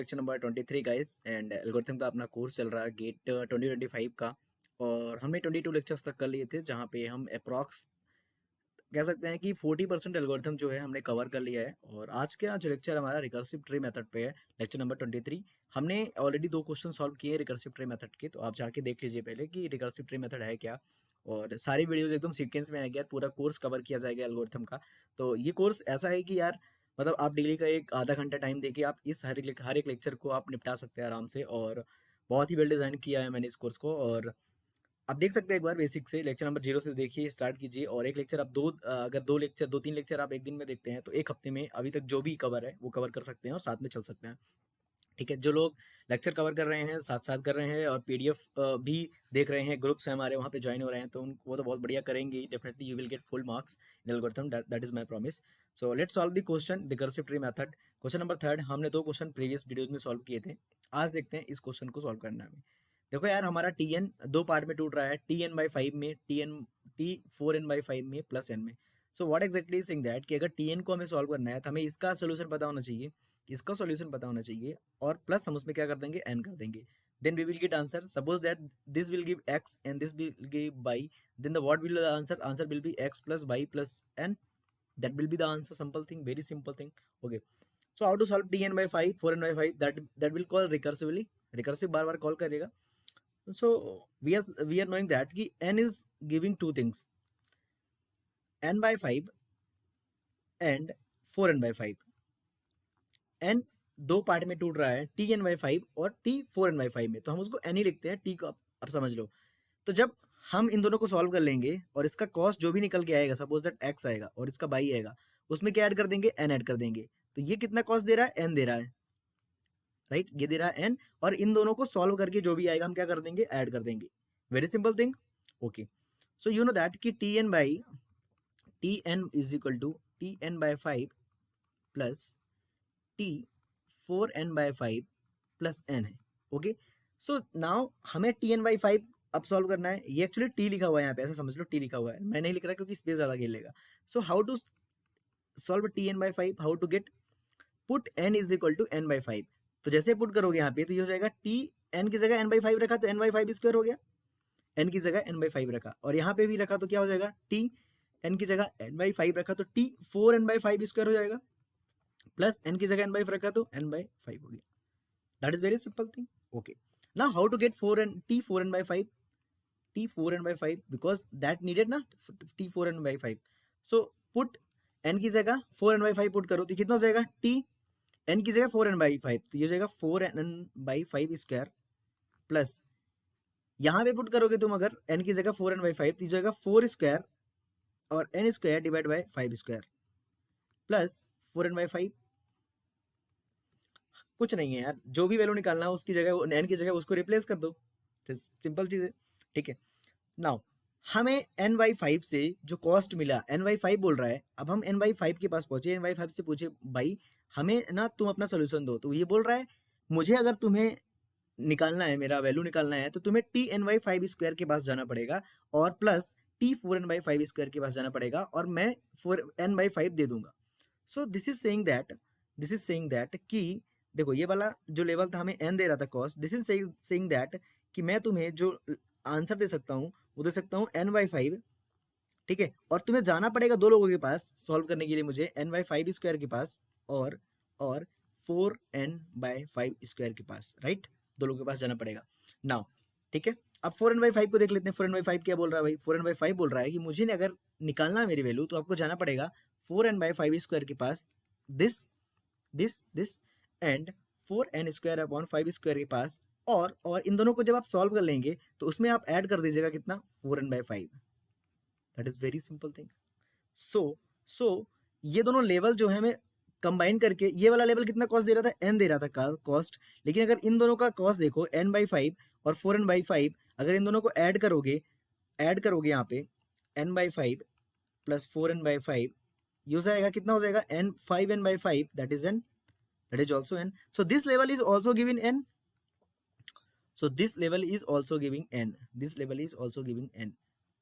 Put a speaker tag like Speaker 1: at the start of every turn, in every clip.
Speaker 1: Lecture number 23 guys and algorithm का अपना course चल रहा है गेट 2025 का। और हमने 22 लेक्चर्स तक कर लिए थे जहाँ पे हम अप्रॉक्स कह सकते हैं कि 40% एल्गोरिथम जो है हमने कवर कर लिया है। और आज का जो लेक्चर हमारा रिकर्सिव ट्री मेथड पे है, लेक्चर नंबर 23। हमने ऑलरेडी 2 क्वेश्चन सॉल्व किए रिकर्सिव ट्री मेथड के, तो आप जाके देख लीजिए पहले कि रिकर्सिव ट्री मेथड है क्या। और सारी वीडियोस एकदम सीक्वेंस में आएगी यार, पूरा कोर्स कवर किया जाएगा एल्गोरिथम का। तो ये कोर्स ऐसा है कि यार मतलब आप डेली का एक आधा घंटा टाइम देके आप इस हर एक लेक्चर को आप निपटा सकते हैं आराम से। और बहुत ही वेल डिज़ाइन किया है मैंने इस कोर्स को। और आप देख सकते हैं एक बार बेसिक से लेक्चर नंबर 0 से देखिए, स्टार्ट कीजिए। और एक लेक्चर आप अगर 2 लेक्चर आप एक दिन में देखते हैं तो एक हफ्ते में अभी तक जो भी कवर है वो कवर कर सकते हैं और साथ में चल सकते हैं। ठीक है, जो लोग लेक्चर कवर कर रहे हैं साथ साथ कर रहे हैं और पीडीएफ भी देख रहे हैं, ग्रुप्स हैं हमारे वहाँ पे ज्वाइन हो रहे हैं, तो वो तो बहुत बढ़िया करेंगे। Definitely you will get full marks in algorithm, that is my promise. So let's solve the question recursive tree method. Question number 3 हमने 2 क्वेश्चन प्रीवियस वीडियोज में सॉल्व किए थे। आज देखते हैं इस क्वेश्चन को सॉल्व करना है। देखो यार, हमारा टी एन 2 पार्ट में टूट रहा है, टी एन बाई 5 में, टी 4n बाई 5 में, प्लस एन में। So what exactly thing that कि अगर टी एन को हमें सॉल्व करना है तो हमें इसका सोल्यूशन पता होना चाहिए, इसका सॉल्यूशन पता होना चाहिए, और प्लस हम उसमें क्या कर देंगे, n कर देंगे। Then we will get answer. Suppose that this will give x and this will give y, then the what will the answer, answer will be x plus y plus n, that will be the answer. Simple thing, very simple thing. Okay, so how to solve tn by 5, 4n by 5, that will call recursively, recursive bar bar call करेगा। so we are knowing that कि n is giving two things, n by 5 and 4n by 5। n 2 part में टूट रहा है, T n by 5 और T 4n by 5 में, तो हम उसको n ही लिखते हैं, टी को अब समझ लो। तो जब हम इन दोनों को सॉल्व कर लेंगे और इसका कॉस्ट जो भी निकल के आएगा, सपोज दैट x आएगा और इसका y आएगा, उसमें क्या ऐड कर देंगे, n ऐड कर देंगे। तो ये कितना कॉस्ट दे रहा है, n दे रहा है, राइट, ये दे रहा है n। और इन दोनों को सॉल्व करके जो भी आएगा हम क्या कर देंगे, ऐड कर देंगे। Very simple thing. Okay, so you know that कि T n is equal to T n by 5 plus T 4n by 5 plus n है। ओके, सो नाउ हमें टी एन बाई 5 अब सॉल्व करना है। ये एक्चुअली टी लिखा हुआ है यहाँ पे, ऐसा समझ लो टी लिखा हुआ है, मैं नहीं लिख रहा क्योंकि स्पेस ज़्यादा घेर लेगा। So how to solve T n by 5, how to get put n is equal to n by 5। तो जैसे पुट करोगे यहाँ पे तो ये हो जाएगा टी n की जगह n बाई 5 रखा तो n बाई 5 स्क्वायर हो गया, n की जगह n बाई 5 रखा, और यहाँ पे भी रखा तो क्या हो जाएगा, टी n की जगह n बाई 5 रखा तो टी 4n बाई 5 स्क्वायर हो जाएगा, प्लस n की जगह n बाई 5 रखा तो n बाई 5 हो गया। That is very simple thing. Okay. Now how to get 4n t 4n by 5, t 4n by 5, because that needed ना t 4n by 5. So put n की जगह 4n by 5 put करो तो कितना हो जाएगा, t n की जगह 4n by 5, तो ये हो जाएगा 4n by 5 स्क्वायर, प्लस यहाँ पे पुट करोगे तुम अगर n की जगह 4n by 5 तो ये हो जाएगा 4 स्क्वायर और n square divide by 5 square plus 4n by 5। कुछ नहीं है यार, जो भी वैल्यू निकालना है उसकी जगह n की जगह उसको रिप्लेस कर दो, सिंपल चीज है। ठीक है, नाउ हमें n बाई 5 से जो कॉस्ट मिला, n बाई 5 बोल रहा है, अब हम n बाई 5 के पास पहुंचे, n बाई 5 से पूछे भाई हमें ना तुम अपना सोल्यूशन दो, तो ये बोल रहा है मुझे अगर तुम्हें निकालना है, मेरा वैल्यू निकालना है, तो तुम्हें टी एन बाई 5 स्क्वायर के पास जाना पड़ेगा और plus T 4n by 5 square के पास जाना पड़ेगा, और मैं 4n बाई 5 दे दूंगा। सो दिस इज सेइंग दैट कि देखो ये वाला जो लेवल था हमें n दे रहा था cost, this is saying that कि मैं तुम्हें जो आंसर दे सकता हूँ वो दे सकता हूँ n बाई 5। ठीक है, और तुम्हें जाना पड़ेगा 2 लोगों के पास सॉल्व करने के लिए, मुझे n बाई 5 स्क्वायर के पास और 4n बाई 5 स्क्वायर के पास, राइट, 2 लोगों के पास जाना पड़ेगा। नाउ ठीक है, अब 4n बाई 5 को देख लेते हैं। 4n बाई 5 क्या बोल रहा है भाई, 4n बाई 5 बोल रहा है कि मुझे अगर निकालना है मेरी वैल्यू तो आपको जाना पड़ेगा 4n बाई 5 स्क्वायर के पास, this and 4n square upon 5 square के पास, और इन दोनों को जब आप सॉल्व कर लेंगे तो उसमें आप ऐड कर दीजिएगा कितना, 4n by 5। That is very simple thing. So ये दोनों लेवल जो है हमें कंबाइन करके, ये वाला लेवल कितना कॉस्ट दे रहा था, n दे रहा था कॉस्ट, लेकिन अगर इन दोनों का कॉस्ट देखो n बाई 5 और 4n बाई 5, अगर इन दोनों को ऐड करोगे यहाँ पे n by 5 plus 4n by 5, ये हो जाएगा कितना हो जाएगा, n 5n by 5, that is also n. So this level is also giving n. So this level is also giving n. This level is also giving n.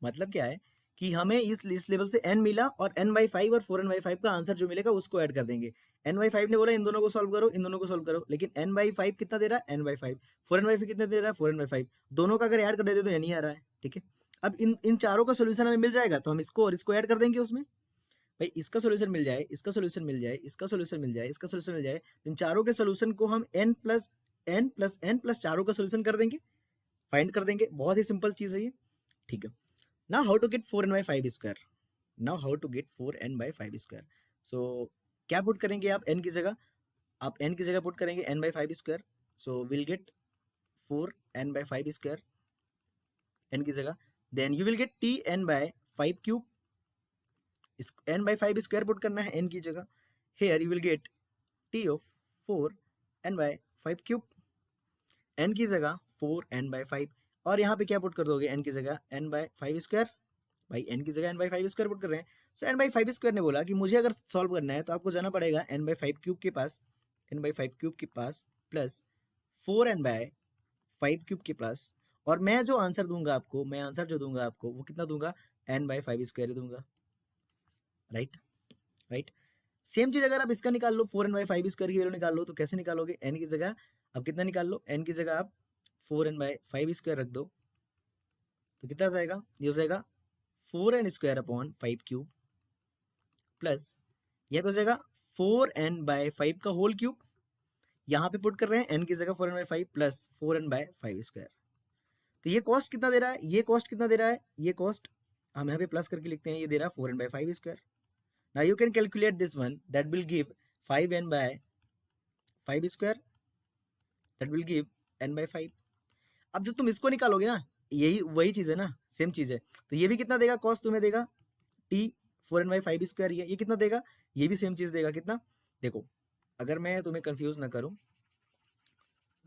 Speaker 1: मतलब क्या है कि हमें इस लेवल से n मिला और n/5 और 4n/5 का आंसर जो मिलेगा उसको ऐड कर देंगे। n/5 ने बोला इन दोनों को सॉल्व करो, इन दोनों को सॉल्व करो, लेकिन n/5 कितना दे रहा है? n/5। 4n/5 कितना दे रहा है? 4n/5। दोनों का अगर ऐड कर देते तो n ही आ रहा है, ठीक है। अब इन चारों का सोल्यूशन हमें मिल जाएगा तो हम इसको और इसको ऐड कर देंगे उसमें। भाई इसका सोल्यूशन मिल जाए, इसका सोल्यूशन मिल जाए, इसका सोल्यूशन मिल जाए, इसका सोल्यूशन मिल जाए, इन चारों के सोल्यूशन को हम n+n+n+ चारों का सोल्यूशन कर देंगे, फाइंड कर देंगे। बहुत ही सिंपल चीज है ये, ठीक है। Now how to get 4n/5 square. Now how to get 4n/5 square. So क्या पुट करेंगे आप n की जगह? आप n की जगह पुट करेंगे n/5 square. So will get 4n/5 square n की जगह। Then you will get tn/5 cube. n/5 square put करना है n की जगह। Here you will get t of 4n/5 cube. n की जगह 4n/5 और यहाँ पे क्या पुट कर दोगे n की जगह n/5 स्क्वायर। भाई n की जगह n/5 स्क्वायर पुट कर रहे हैं। सो n/5 स्क्वायर ने बोला कि मुझे अगर सॉल्व करना है तो आपको जाना पड़ेगा n/5 क्यूब के पास, n/5 क्यूब के पास प्लस 4n/5 क्यूब के पास, और मैं जो आंसर दूंगा आपको, मैं आंसर जो दूंगा आपको वो कितना दूंगा? n/5 स्क्वायर दूंगा, राइट राइट। सेम चीज अगर आप इसका निकाल लो, 4n/5 स्क्वायर की वैल्यू निकाल लो, तो कैसे निकालोगे? n की जगह अब कितना निकाल लो? n की जगह आप 4n/5 स्क्वायर रख दो तो कितना आ जाएगा? ये हो जाएगा 4n square upon 5 cube plus ये हो जाएगा 4n/5 का होल क्यूब। यहाँ पे पुट कर रहे हैं n की जगह 4n/5 प्लस 4n/5 स्क्वायर। तो ये कॉस्ट कितना दे रहा है? ये कॉस्ट कितना दे रहा है? ये कॉस्ट हम यहाँ पे प्लस करके लिखते हैं, ये दे रहा है 4n/5 square. Now you can calculate this one, that will give 5n/5 square, that will give n/5। अब जब तुम इसको निकालोगे ना, यही वही चीज है ना, सेम चीज है, तो ये भी कितना देगा? कॉस्ट तुम्हें देगा t 4n/5 स्क्वायर। ये कितना देगा? ये भी सेम चीज देगा। कितना? देखो अगर मैं तुम्हें कंफ्यूज ना करूं,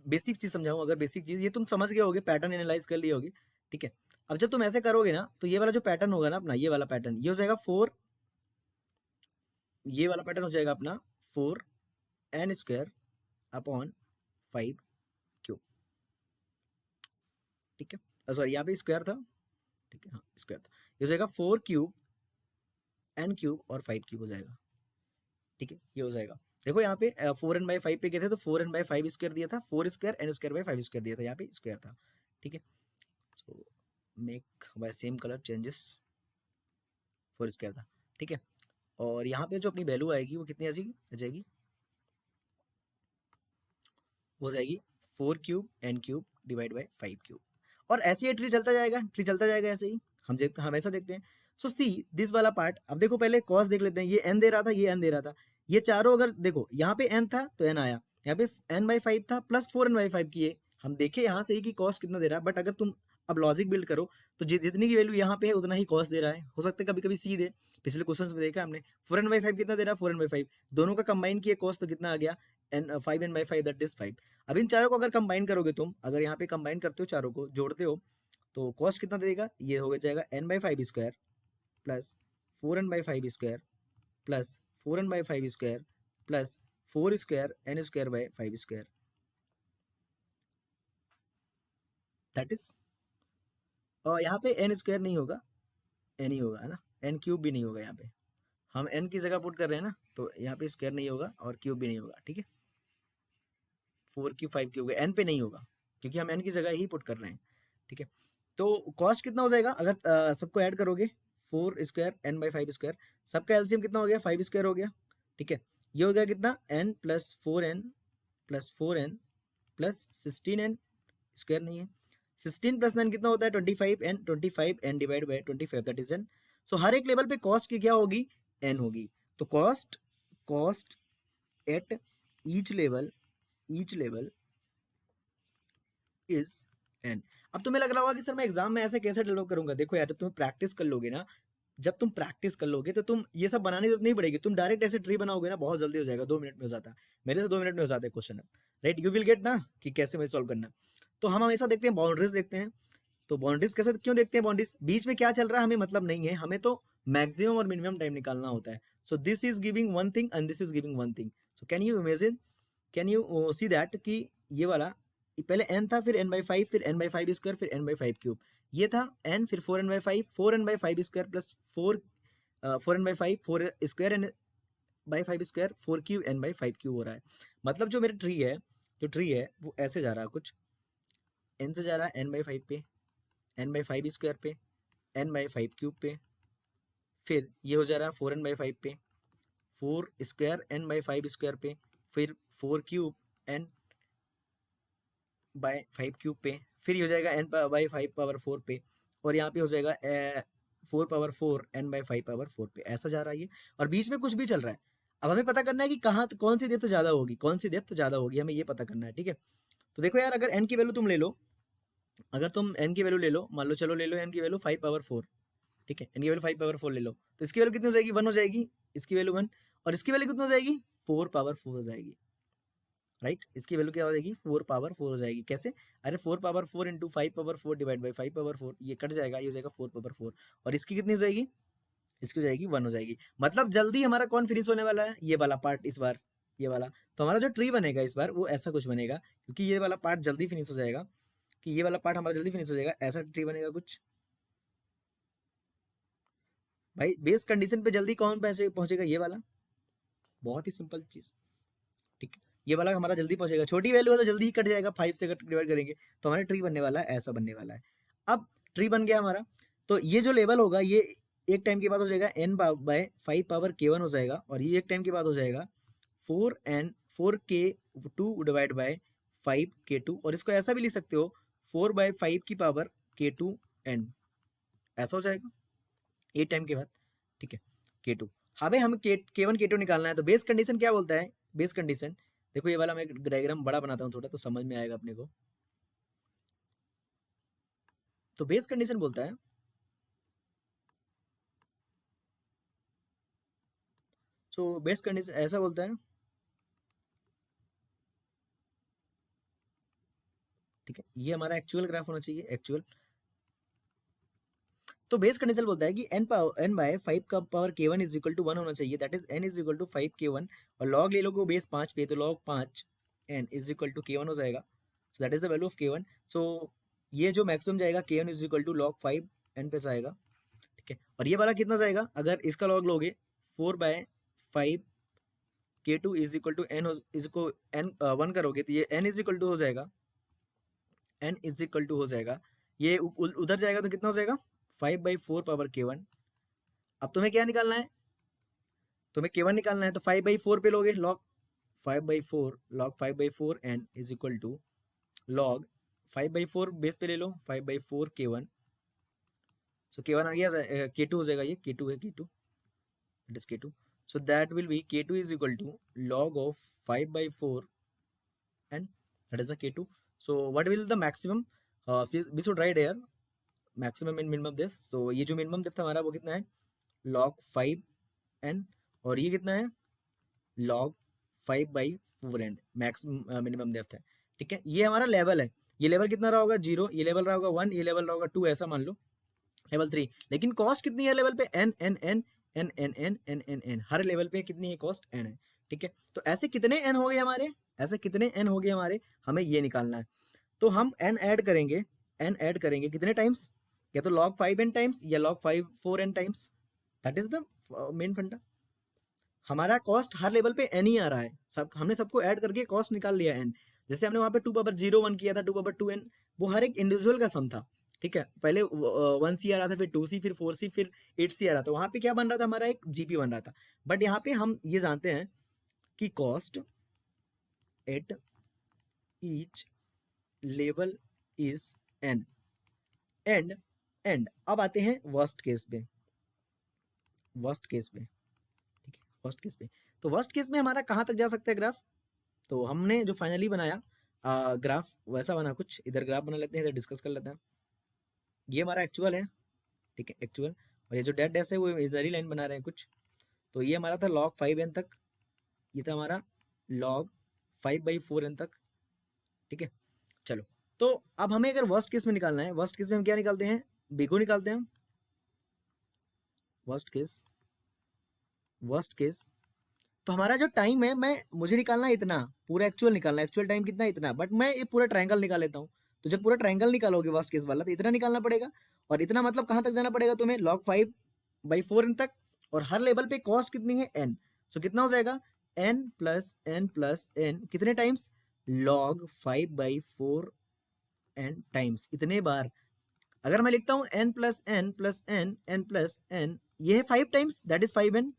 Speaker 1: बेसिक चीज समझाऊं, अगर बेसिक चीज ये तुम समझ गए होगे, पैटर्न एनालाइज कर लिए होगे, ठीक है। अब जब तुम ऐसे करोगे ना तो ये वाला जो पैटर्न होगा ना अपना, ये वाला पैटर्न, ये हो जाएगा 4, ये वाला पैटर्न हो जाएगा अपना 4n स्क्वायर अपॉन 5 क्यूब, ठीक है। सॉरी यहाँ पे स्क्वायर था, ठीक है, हाँ स्क्वायर था। ये हो जाएगा 4 क्यूब n क्यूब और 5 क्यूब हो जाएगा, ठीक है। ये हो जाएगा, देखो यहाँ पे 4n/5 पे गए थे तो 4n/5 स्क्वायर दिया था, 4 square n square by 5 square दिया था, यहाँ पे स्क्वायर था, ठीक है। So make by same colour changes, 4 square था, ठीक है। और यहाँ पे जो अपनी वैल्यू आएगी वो कितनी आ जाएगी? हो जाएगी 4 cube n cube divide by 5 cube. और ऐसे ही ट्री चलता जाएगा, ट्री चलता जाएगा ऐसे ही, हम हमेशा देखते हैं। सो सी दिस वाला पार्ट, अब देखो पहले कॉस देख लेते हैं, ये n दे रहा था, ये n दे रहा था, ये चारों अगर देखो यहाँ पे n था तो n आया, यहाँ पे n/5 था प्लस 4n/5 किए, हम देखे यहाँ से ही कि कॉस्ट कितना दे रहा है, बट अगर तुम अब लॉजिक बिल्ड करो तो जितनी की वैल्यू यहाँ पे है उतना ही कॉस्ट दे रहा है। हो सकता है कभी कभी सी दे, पिछले क्वेश्चन में देखा हमने 4n/5 कितना दे रहा है? 4n/5, दोनों का कंबाइन किए कॉस्ट तो कितना आ गया? 5n/5 that is 5। अब इन चारों को अगर कंबाइन करोगे तुम, अगर यहाँ पे कंबाइन करते हो, चारों को जोड़ते हो, तो कॉस्ट कितना देगा? ये हो जाएगा n/5 square plus 4n/5 square plus 4n/5 square plus 4 square n square by 5 square, that is. और यहाँ पे n स्क्वायर नहीं होगा, n ही होगा, है ना, n क्यूब भी नहीं होगा। यहाँ पे हम n की जगह पुट कर रहे हैं ना, तो यहाँ पे स्क्वायर नहीं होगा और क्यूब भी नहीं होगा, ठीक है। 4 क्यूब 5 क्यूब n पे नहीं होगा क्योंकि हम n की जगह ही पुट कर रहे हैं, ठीक है। तो कॉस्ट कितना हो जाएगा अगर सबको ऐड करोगे? 4 स्क्वायर n/5 स्क्वायर, सबका एलसीएम कितना हो गया? 5 स्क्वायर हो गया, ठीक है। ये हो गया कितना? n plus 4n plus 4n plus 16n, square नहीं है। 16 प्लस 9 कितना होता है? 25n, 25n divide by 25 that is n। सो हर एक लेवल पे कॉस्ट की क्या होगी? n होगी। तो cost at each level is n। अब तुम्हें लग रहा होगा कि सर मैं एग्जाम में ऐसे कैसे डेवलप करूंगा? देखो यार, जब तुम प्रैक्टिस कर लोगे ना, जब तुम प्रैक्टिस कर लोगे तो तुम ये सब बनाने की जरूरत नहीं पड़ेगी, तुम डायरेक्ट ऐसे ट्री बनाओगे ना, बहुत जल्दी हो जाएगा, 2 मिनट में हो जाता है, मेरे से 2 मिनट में हो जाता है question, right. You will gate ना कि कैसे मुझे सॉल्व करना। तो हम हमेशा देखते हैं बाउंड्रीज देखते हैं, तो बाउंड्रीज कैसे क्यों देखते हैं? बाउंड्रीज बीच में क्या चल रहा है हमें मतलब नहीं है, हमें तो मैक्सिमम और मिनिमम टाइम निकालना होता है। सो this is giving one thing and this is giving one thing. So can you imagine, can you see that कि ये वाला पहले n था, फिर n/5, फिर n/5 स्क्वायर, फिर n/5 क्यूब, ये था n, फिर 4n/5, 4n/5 square plus 4n/5, 4 square n/5 square, 4 cube n/5 cube हो रहा है। मतलब जो मेरा ट्री है वो ऐसे जा रहा है, कुछ n से जा रहा है n/5 पे, n/5 स्क्वायर पे, n/5 क्यूब पे, फिर ये हो जा रहा है 4n/5 पे, 4 स्क्वायर n/5 स्क्वायर पे, फिर 4 क्यूब n/5 क्यूब पे, फिर ये हो जाएगा n/5 पावर 4 पे, और यहाँ पे हो जाएगा 4 पावर 4 n/5 पावर 4 पे। ऐसा जा रहा है ये, और बीच में कुछ भी चल रहा है। अब हमें पता करना है कि कहाँ कौन सी डेप्थ ज़्यादा होगी, कौन सी डेप्थ ज़्यादा होगी, हमें ये पता करना है। ठीक है, तो देखो यार, अगर n की वैल्यू तुम ले लो, अगर तुम n की वैल्यू ले लो, मान लो, चलो ले लो n की वैल्यू 5 पावर 4। ठीक है, n की वैल्यू 5 पावर 4 ले लो, तो इसकी वैल्यू कितनी हो जाएगी, 1 हो जाएगी, इसकी वैल्यू 1, और इसकी वैल्यू कितनी हो जाएगी, 4 पावर 4 हो जाएगी। राइट, इसकी वैल्यू क्या हो जाएगी, 4 पावर 4 हो जाएगी। कैसे, अरे 4 power 4 into 5 power 4 divide by 5 power 4, ये कट जाएगा, ये हो जाएगा 4 पावर 4, और इसकी कितनी हो जाएगी, इसकी हो जाएगी 1 हो जाएगी। मतलब जल्दी हमारा कौन फिनिश होने वाला है, ये वाला पार्ट इस बार, ये वाला। तो हमारा जो ट्री बनेगा इस बार वो ऐसा कुछ बनेगा, क्योंकि ये वाला पार्ट जल्दी फिनिश हो जाएगा, कि ये वाला पार्ट हमारा जल्दी फिनिश हो जाएगा, ऐसा ट्री बनेगा कुछ। भाई बेस कंडीशन पे जल्दी कौन पैसे पहुंचेगा, ये वाला, बहुत ही सिंपल चीज। ठीक है, ये वाला हमारा जल्दी पहुंचेगा, छोटी वैल्यू है तो जल्दी ही कट जाएगा, 5 से डिवाइड करेंगे तो हमारा ट्री बनने वाला है, ऐसा बनने वाला है। अब ट्री बन गया हमारा, तो ये जो लेवल होगा ये एक टाइम के बाद हो जाएगा n/5 पावर k1 हो जाएगा, और ये एक टाइम के बाद हो जाएगा 4k2 डिवाइड बाय 5k2, और इसको ऐसा भी लिख सकते हो 4/5 की पावर k2n, ऐसा हो जाएगा एक टाइम के बाद। ठीक है, k2, हाँ भाई हमें k1 k2 निकालना है, तो बेस कंडीशन क्या बोलता है, बेस कंडीशन देखो, ये वाला मैं डायग्राम बड़ा बनाता हूँ थोड़ा, तो समझ में आएगा अपने को। तो बेस कंडीशन बोलता है, सो बेस कंडीशन ऐसा बोलता है, ठीक है, ये हमारा एक्चुअल ग्राफ होना चाहिए, एक्चुअल। तो बेस कंडीशन बोलता है कि n/5 का power k1 is equal to 1 होना चाहिए, that is n is equal to 5k1, और लॉग ले लो को बेस 5 पे, तो log 5 n is equal to k1 हो जाएगा, so that is the value of k1। सो ये जो मैक्सिमम जाएगा k1 is equal to log 5 n पे जाएगा। ठीक है, और ये वाला कितना जाएगा, अगर इसका लॉग लोगे 4/5 k2 is equal to n, इसको n 1 करोगे तो ये n इज इक्वल टू हो जाएगा, n इज इक्वल टू हो जाएगा, ये उधर जाएगा तो कितना हो जाएगा, 5/4 पावर k1। अब तुम्हें क्या निकालना है, तुम्हें k1 निकालना है, तो 5/4 पे लोगे, log 5/4, log 5/4 n is equal to log 5/4 base पे ले लो, 5/4 k1, सो k1 आ गया, k2 हो जाएगा, ये k2 है, k2, it is k2, so that will be k2 is equal to log of 5/4 and that is the k2. So what will the maximum, we should write here maximum and minimum depth। so ये जो minimum depth हमारा वो कितना है, log 5n, और ये कितना है, log 5/4n maximum minimum depth है। ठीक है, ये हमारा लेवल है, ये लेवल कितना रहा होगा, 0, ये लेवल रहा होगा 1, ये लेवल रहा होगा 2, ऐसा मान लो, लेवल 3। लेकिन कॉस्ट कितनी है लेवल पे, n n n n n n n n n, हर लेवल पे कितनी है कॉस्ट, n है। ठीक है, तो ऐसे कितने n हो गए हमारे, ऐसे कितने n हो गए हमारे, हमें ये निकालना है। तो हम n ऐड करेंगे, n ऐड करेंगे कितने टाइम्स, या तो log 5n टाइम्स या log 4n times, that is the main फंडा। हमारा कॉस्ट हर लेवल पे n ही आ रहा है, सब हमने सबको ऐड करके कॉस्ट निकाल लिया n। जैसे हमने वहां पे 2/01 किया था, 2/2n, वो हर एक इंडिविजुअल का सम था। ठीक है, पहले 1c आ रहा था, फिर 2c, फिर 4c, फिर 8c आ रहा था, वहां पे क्या बन रहा था, हमारा एक जीपी बन रहा था। बट यहाँ पे हम ये जानते हैं कि cost at each level is n, and अब आते हैं वर्स्ट केस पे, वर्स्ट केस पे। ठीक है, वर्स्ट केस पे, तो वर्स्ट केस में हमारा कहाँ तक जा सकता है ग्राफ, तो हमने जो फाइनली बनाया ग्राफ वैसा बना कुछ, इधर ग्राफ बना लेते हैं, इधर डिस्कस कर लेते हैं। ये हमारा एक्चुअल है, ठीक है, एक्चुअल, और ये जो डेड डैश है वो इधर ही लाइन बना रहे हैं कुछ। तो ये हमारा था log 5n तक, ये था हमारा log 5/4n तक। ठीक है, चलो, तो अब हमें अगर वर्स्ट केस में निकालना है, वर्स्ट केस में हम क्या निकालते हैं, बी को निकालते हैं, वर्स्ट केस, वर्स्ट केस। तो हमारा जो टाइम है, मुझे निकालना है इतना, पूरा एक्चुअल निकालना है, एक्चुअल टाइम कितना है इतना, बट मैं ये पूरा ट्रायंगल निकाल लेता हूँ। तो जब पूरा ट्राइंगल निकालोगे वर्स्ट केस वाला तो इतना निकालना पड़ेगा, और इतना मतलब कहाँ तक जाना पड़ेगा तुम्हें, log 5/4n तक, और हर लेवल पे कॉस्ट कितनी है n, सो कितना हो जाएगा n plus n plus n, कितने टाइम्स, log 5/4n टाइम्स, इतने बार। अगर मैं लिखता हूँ n plus n plus n n plus n, ये है 5 टाइम्स, दैट इज 5n।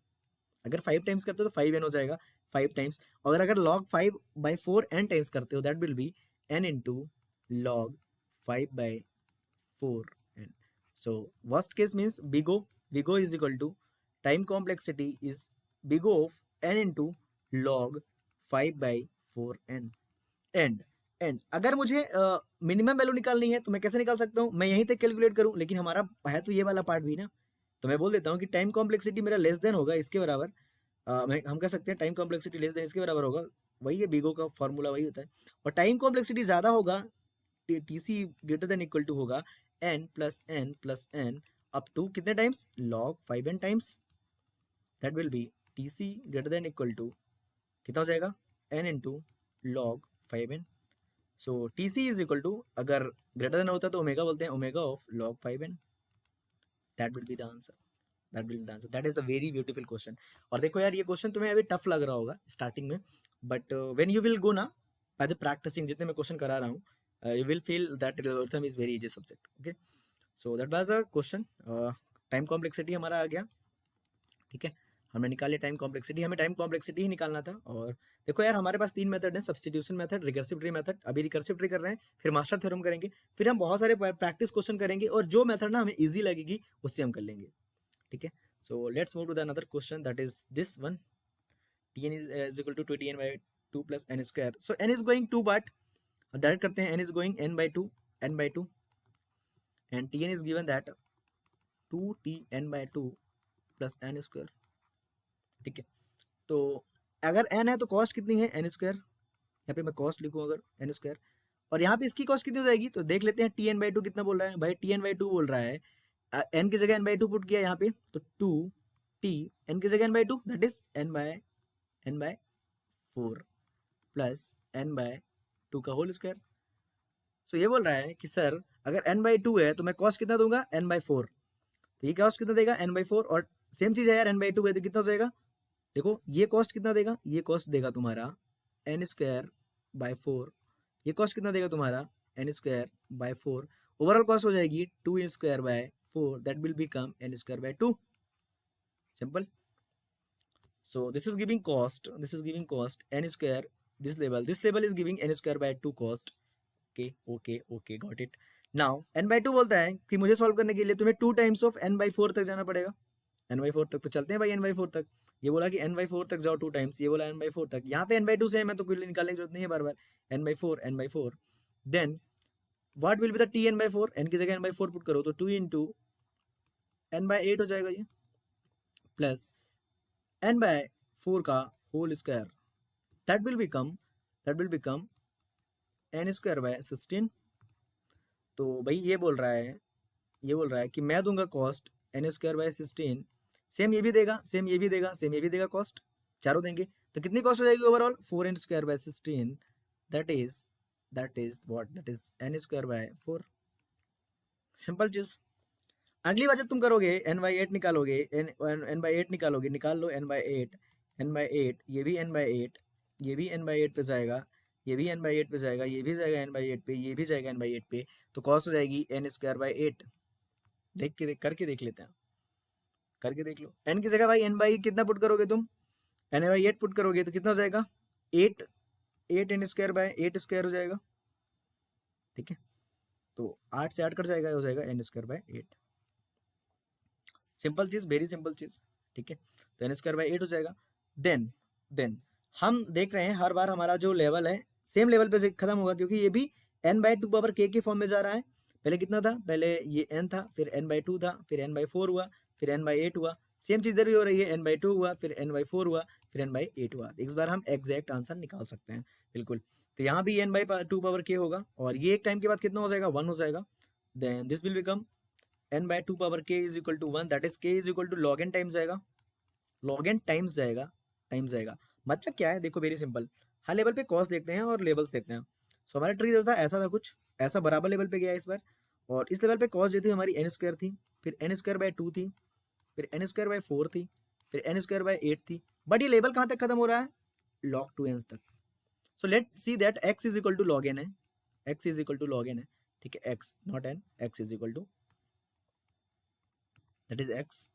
Speaker 1: अगर 5 टाइम्स करते हो तो 5n हो जाएगा, 5 टाइम्स। और अगर log 5/4n टाइम्स करते हो that will B n into log 5/4n। So worst case means big O, big O is equal to time complexity is big O of n into log 5/4n। And अगर मुझे minimum value निकालनी है तो मैं कैसे निकाल सकता हूँ, मैं यहीं तक कैलकुलेट करूँ, लेकिन हमारा है तो ये वाला पार्ट भी ना, तो मैं बोल देता हूँ कि टाइम कॉम्प्लेक्सिटी मेरा लेस देन होगा इसके बराबर, हम कह सकते हैं टाइम कॉम्प्लेक्सिटी लेस देन इसके बराबर होगा, वही है बिगो का फॉर्मूला वही होता है। और टाइम कॉम्प्लेक्सिटी ज़्यादा होगा, T C greater than equal to होगा n plus n up to कितने times, log 5n times, that will be T C greater than equal to कितना हो जाएगा n into log 5n। So T C is equal to, अगर greater than होता है तो omega बोलते हैं, omega of log 5n, that will be the answer, that will be the answer, that is the very beautiful question. और देखो यार ये क्वेश्चन तुम्हें अभी टफ लग रहा होगा स्टार्टिंग में, but when you will go ना बाय द प्रैक्टिसिंग, जितने मैं क्वेश्चन करा रहा हूँ, you will feel that algorithm is very easy subject. Okay, so that was a question. Time complexity हमारा आ गया, ठीक है, हमने निकाले टाइम कॉम्प्लेक्सिटी, हमें टाइम कॉम्प्लेक्सिटी ही निकालना था। और देखो यार हमारे पास 3 मेथड है, substitution method, recursive tree method, अभी रिकर्सिव ट्री कर रहे हैं, फिर मास्टर थ्योरम करेंगे, फिर हम बहुत सारे प्रैक्टिस क्वेश्चन करेंगे, और जो मेथड ना हमें ईजी लगेगी उससे हम कर लेंगे, ठीक है। So let's move to the another question, that is this one, tn is equal to 2tn by 2 plus n square, so n is going 2 but direct करते हैं, n is going n by 2 and tn is given that 2tn by 2 plus n square, ठीक है। तो अगर n है तो cost कितनी है n स्क्वायर, यहाँ पे मैं कॉस्ट लिखूँ अगर n स्क्वायर, और यहाँ पे इसकी कॉस्ट कितनी हो जाएगी, तो देख लेते हैं tn/2 कितना बोल रहा है भाई, tn/2 बोल रहा है, n की जगह n/2 पुट किया यहाँ पे, तो 2t n की जगह n/2 that is n/4 plus n/2 का होल स्क्वायर। सो ये बोल रहा है कि सर अगर n/2 है तो मैं कॉस्ट कितना दूंगा n/4, तो ये कॉस्ट कितना देगा n/4, और सेम चीज है यार n/2 है तो कितना हो जाएगा, देखो ये कॉस्ट कितना देगा, ये कॉस्ट देगा तुम्हारा n²/4, ये कॉस्ट कितना देगा तुम्हारा n²/4, ओवरऑल कॉस्ट हो जाएगी 2n²/4, that will become n²/2, simple. So this is giving cost n², this level is giving n²/2 cost. Okay okay okay, got it. Now n/2 बोलता है कि मुझे सॉल्व करने के लिए तुम्हें 2 टाइम्स ऑफ n/4 तक जाना पड़ेगा, n/4 तक तो चलते हैं भाई, n/4 तक, ये बोला कि n/4 तक जाओ 2 टाइम्स, ये बोला n/4 तक, यहाँ पे n/2 से है तो कोई निकालने की जरूरत नहीं है बार बार, n/4 then what will be the tn/4, n की जगह n/4 पुट करो तो 2 इंटू n/8 हो जाएगा ये, प्लस n/4 का whole square, that will become n²/16। तो भाई ये बोल रहा है कि मैं दूंगा कॉस्ट n²/16, सेम ये भी देगा, सेम ये भी देगा, सेम ये भी देगा, कॉस्ट चारों देंगे, तो कितनी कॉस्ट हो जाएगी overall 4n²/16, that is what, that is n²/4, simple चीज। अगली बार जब तुम करोगे n/8 निकालोगे, n/8 निकालोगे, निकाल लो n/8, ये भी n/8, ये भी n/8 पे जाएगा, ये भी n/8 पे जाएगा, ये भी जाएगा n/8 पे, ये भी जाएगा n/8 पे, तो कॉस्ट हो जाएगी n²/8। करके देख लेते हैं, करके देख लो, n की जगह भाई n/, कितना पुट करोगे तुम, n/8 पुट करोगे तो कितना हो जाएगा 8, 8n²/8 हो जाएगा, ठीक है। तो 8 से 8 कट जाएगा, हो जाएगा n²/8, सिंपल चीज, वेरी सिंपल चीज, ठीक है। तो n²/8 हो जाएगा। देन हम देख रहे हैं हर बार हमारा जो लेवल है सेम लेवल पे से खत्म होगा, क्योंकि ये भी n/2 पावर k के फॉर्म में जा रहा है, पहले कितना था, पहले ये n था, फिर n/2 था, फिर n/4 हुआ, फिर n/8 हुआ, सेम चीज इधर भी हो रही है, n/2 हुआ, फिर n/4 हुआ, फिर n/8 हुआ, इस बार हम एग्जैक्ट आंसर निकाल सकते हैं, बिल्कुल। तो यहाँ भी n/2 पावर k होगा, और ये एक टाइम के बाद कितना हो जाएगा, 1 हो जाएगा, then this will become n/2 power k is equal to 1, that is k is equal to log n times जाएगा, log n टाइम्स जाएगा। मतलब क्या है, देखो वेरी सिंपल, हर लेवल पे कॉस्ट देखते हैं और लेवल्स देखते हैं। सो हमारा ट्री जो था ऐसा था कुछ, ऐसा बराबर लेवल पे गया इस बार, और इस लेवल पे कॉस जो थी हमारी एन स्क्वायर थी, फिर एन स्क्वायर बाय 2 थी, फिर एन स्क्वायर बाय 4 थी, फिर एन स्क्वायर बाय 8 थी, बट ये लेवल कहाँ तक खत्म हो रहा है, log 2n तक। So let see that x is equal to log n है, x is equal to log n है, ठीक है, x not n, x is equal to, that is x,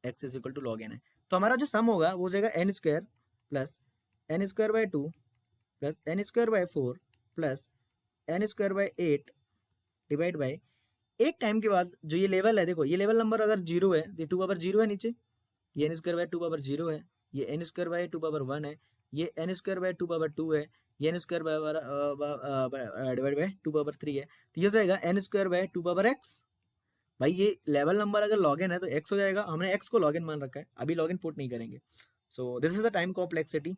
Speaker 1: x is equal to log n है। तो हमारा जो सम होगा वो हो जाएगा n square plus n square by 2 plus n square by 4 plus n square by 8 divide by, एक time के बाद जो ये लेवल है, देखो ये लेवल नंबर अगर जीरो है, ये 2 पावर जीरो है नीचे, ये n square by 2 power zero है, ये एन स्क्वायर बाय 2 पावर 1 है, ये एन स्क्वायर बाय 2 पावर 2 है, ये n square by divide by 2 power 3 है, तो ये हो जाएगा n square by 2 power x. भाई ये लेवल नंबर अगर लॉगिन है तो एक्स हो जाएगा, हमने एक्स को लॉगिन मान रखा है, अभी लॉगिन पुट नहीं करेंगे। So this is the time complexity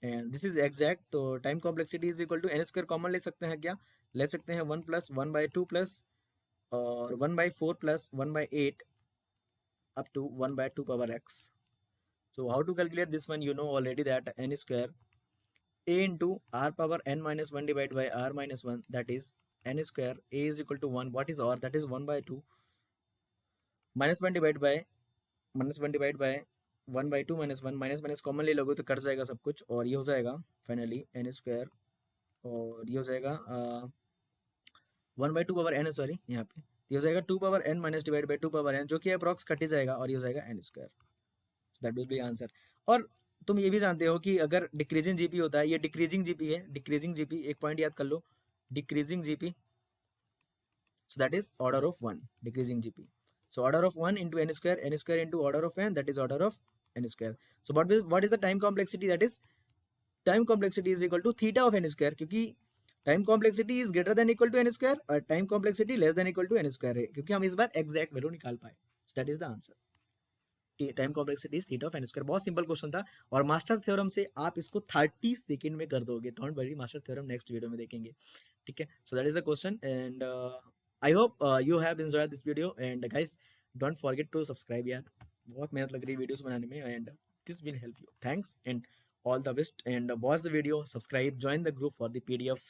Speaker 1: and this is exact. तो time complexity is equal to n square common ले सकते हैं क्या, ले सकते हैं 1 प्लस 1 बाई 2 प्लस और 1 by 4 plus 1 by 8 up to 1 by 2 power x. So how to calculate this one, you know already that n square a into r power n minus 1 divided by r minus 1, that is n square a is equal to 1, what is r, that is 1 by 2 minus 1 divided by minus 1 divided by 1 by 2 minus 1, minus minus common ले लोगे तो cut जाएगा सब कुछ, और ये हो जाएगा फाइनली एन स्क्वायर, और ये हो जाएगा 1 बाई 2 पावर एन, सॉरी यहाँ पे ये हो जाएगा 2 power n minus divide by 2 power n, जो कि अप्रॉक्स कट ही जाएगा, और ये हो जाएगा n square. So that will be answer. और तुम ये भी जानते हो कि अगर डिक्रीजिंग जीपी होता है, ये डिक्रीजिंग जीपी है, डिक्रीजिंग जीपी एक पॉइंट याद कर लो, decreasing GP, so that is order of 1, decreasing gp, so order of 1 into n square into order of n, that is order of n square. So what is the time complexity, that is time complexity is equal to theta of n square, क्योंकि time complexity is greater than equal to n square और time complexity less than equal to n square है, क्योंकि हम इस बार exact value निकाल पाए। So that is the answer, time complexity is theta of n square. बहुत simple question था, और मास्टर थ्योरम से आप इसको 30 सेकंड में कर दोगे, don't worry, master theorem next video में देखेंगे, ठीक है। So that is the question and I hope you have enjoyed this video and guys don't forget to subscribe यार, बहुत मेहनत लग रही है वीडियोस बनाने में and this will help you, thanks and all the best and watch the video, subscribe, join the group for the PDF